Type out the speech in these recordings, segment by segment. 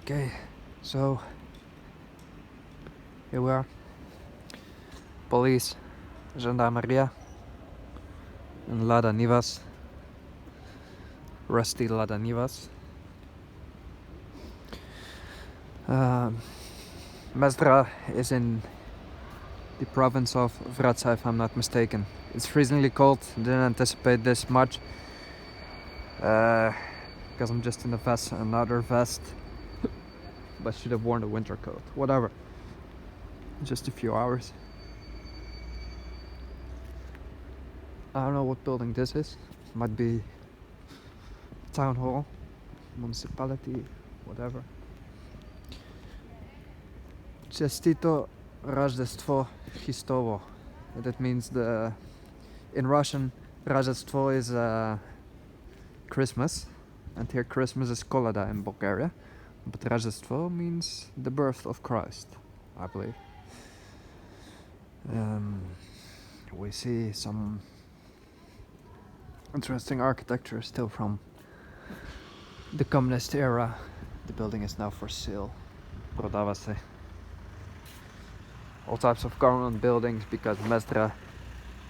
Okay, so here we are. Police, Gendarmeria, and Lada Nivas. Rusty Lada Nivas. Mezdra is in the province of Vratsa, if I'm not mistaken. It's freezingly cold, didn't anticipate this much. Because I'm just in a vest, another vest. But should have worn a winter coat. Whatever. Just a few hours. I don't know what building this is. Might be town hall, municipality, whatever. Čestito Rождество Христово. That means in Russian, Rождество is Christmas, and here Christmas is Kolada in Bulgaria, but Rождество means the birth of Christ, I believe. We see some interesting architecture still from the communist era. The building is now for sale. Prodava se. All types of government buildings, because Mezdra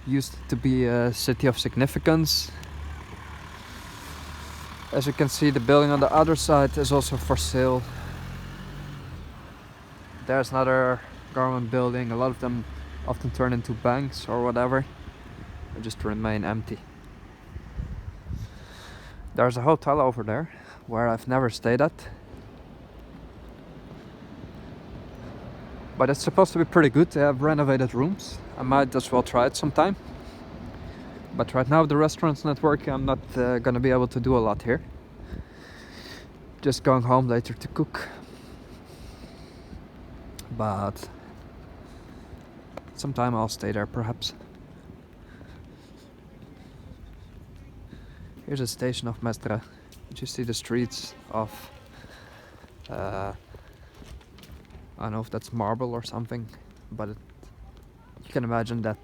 used to be a city of significance. As you can see, the building on the other side is also for sale. There's another government building. A lot of them often turn into banks or whatever, or just remain empty. There's a hotel over there where I've never stayed at, but it's supposed to be pretty good. They have renovated rooms. I might as well try it sometime. But right now the restaurant's not working. I'm not gonna be able to do a lot here. Just going home later to cook. But sometime I'll stay there perhaps. Here's a station of Mezdra. You see the streets of I don't know if that's marble or something, but you can imagine that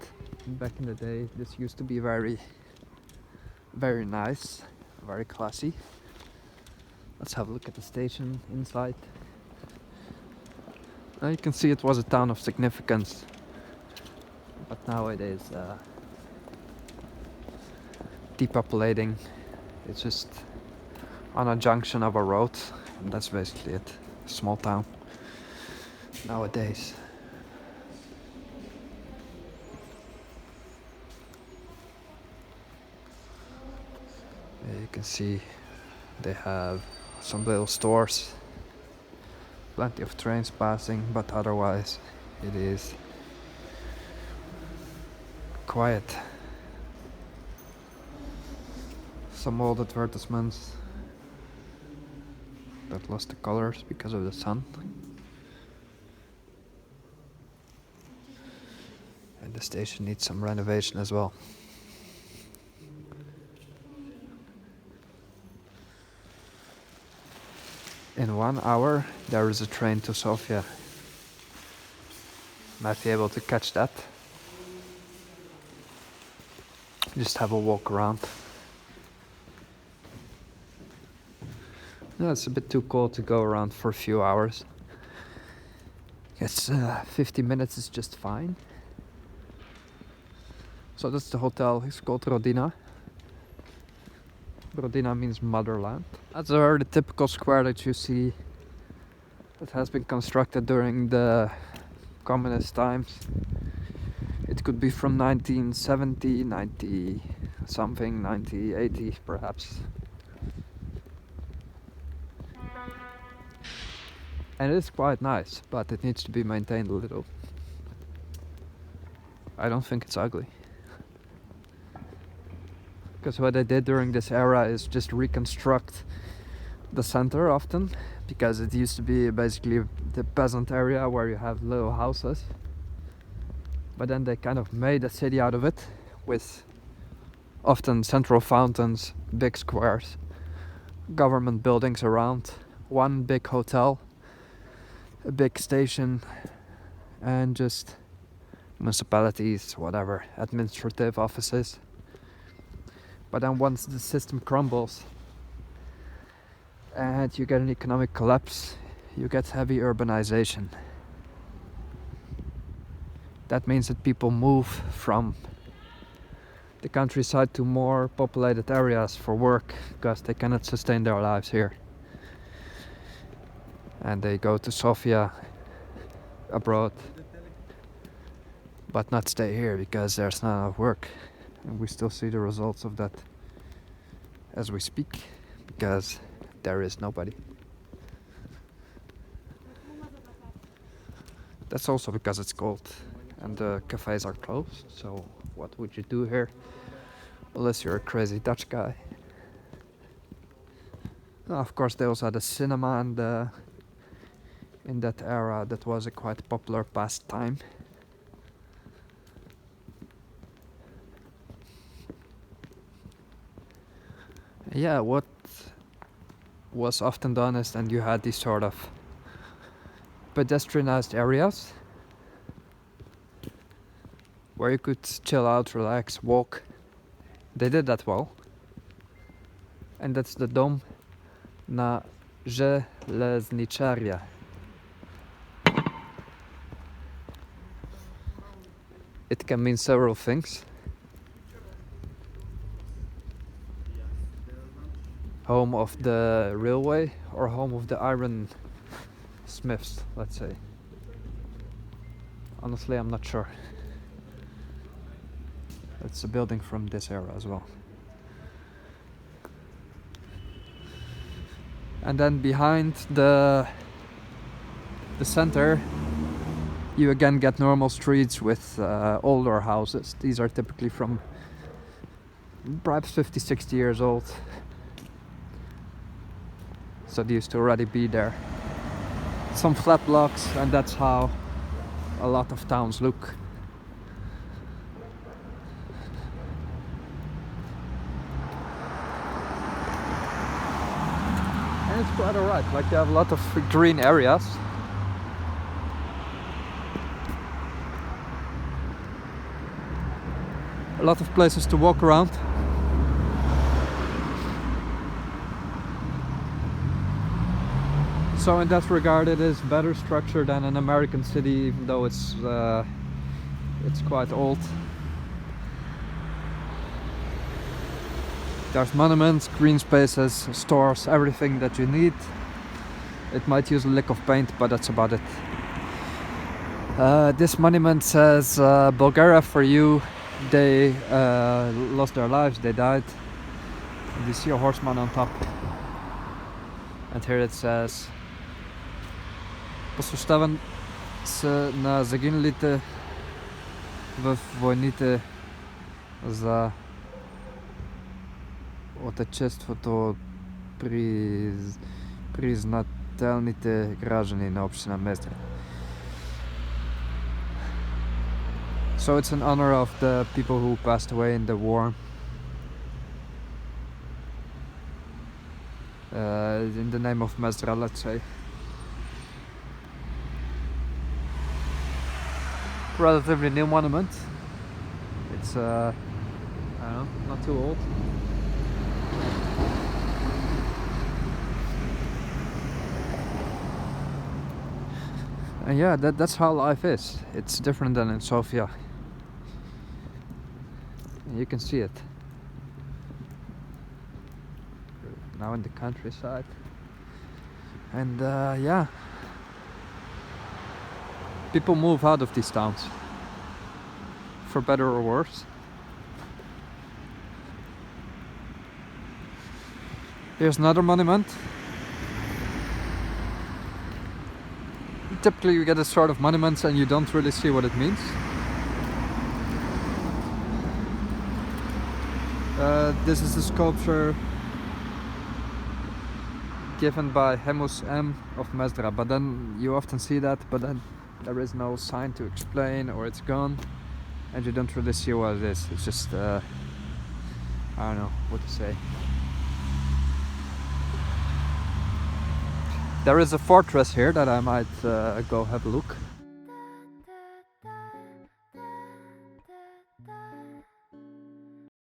back in the day this used to be very, very nice, very classy. Let's have a look at the station inside. Now you can see it was a town of significance, but nowadays depopulating. It's just on a junction of a road, and that's basically it. Small town nowadays. You can see they have some little stores, plenty of trains passing, but otherwise it is quiet. Some old advertisements that lost the colors because of the sun. And the station needs some renovation as well. In 1 hour there is a train to Sofia. Might be able to catch that. Just have a walk around. No, it's a bit too cold to go around for a few hours. Guess 50 minutes is just fine. So that's the hotel. It's called Rodina. Rodina means motherland. That's a very typical square that you see. It has been constructed during the communist times. It could be from 1970, 90 something, 1980 perhaps. And it is quite nice, but it needs to be maintained a little. I don't think it's ugly. Because what they did during this era is just reconstruct the center often, because it used to be basically the peasant area where you have little houses. But then they kind of made a city out of it, with often central fountains, big squares, government buildings around, one big hotel, a big station, and just municipalities, whatever, administrative offices. But then once the system crumbles and you get an economic collapse, you get heavy urbanization. That means that people move from the countryside to more populated areas for work because they cannot sustain their lives here. And they go to Sofia abroad, but not stay here because there's not enough work. And we still see the results of that as we speak, because there is nobody. That's also because it's cold and the cafes are closed, so what would you do here unless you're a crazy Dutch guy? Of course, they also had a cinema in that era that was a quite popular pastime. Yeah, what was often done is then you had these sort of pedestrianized areas where you could chill out, relax, walk. They did that well. And that's the Dom na Żelezniczaria. It can mean several things. Home of the railway or home of the iron smiths, let's say. Honestly, I'm not sure. It's a building from this era as well. And then behind the center, you again get normal streets with older houses. These are typically from perhaps 50, 60 years old. So they used to already be there. Some flat blocks, and that's how a lot of towns look. And it's quite alright, like you have a lot of green areas. A lot of places to walk around. So in that regard, it is better structured than an American city, even though it's quite old. There's monuments, green spaces, stores, everything that you need. It might use a lick of paint, but that's about it. This monument says Bulgaria for you. They lost their lives, they died. And you see a horseman on top. And here it says посвещавам се на загиналите в войните за отечеството признателните граждани на община Mezdra. So it's in honor of the people who passed away in the war. In the name of Mezdra, let's say. Relatively new monument. It's I don't know, not too old. And yeah, that's how life is. It's different than in Sofia. You can see it. Now in the countryside. And yeah. People move out of these towns. For better or worse. Here's another monument. Typically you get a sort of monuments and you don't really see what it means. This is a sculpture given by Hemus M of Mezdra, but then you often see that, but then there is no sign to explain, or it's gone and you don't really see what it is. It's just I don't know what to say. There is a fortress here that I might go have a look.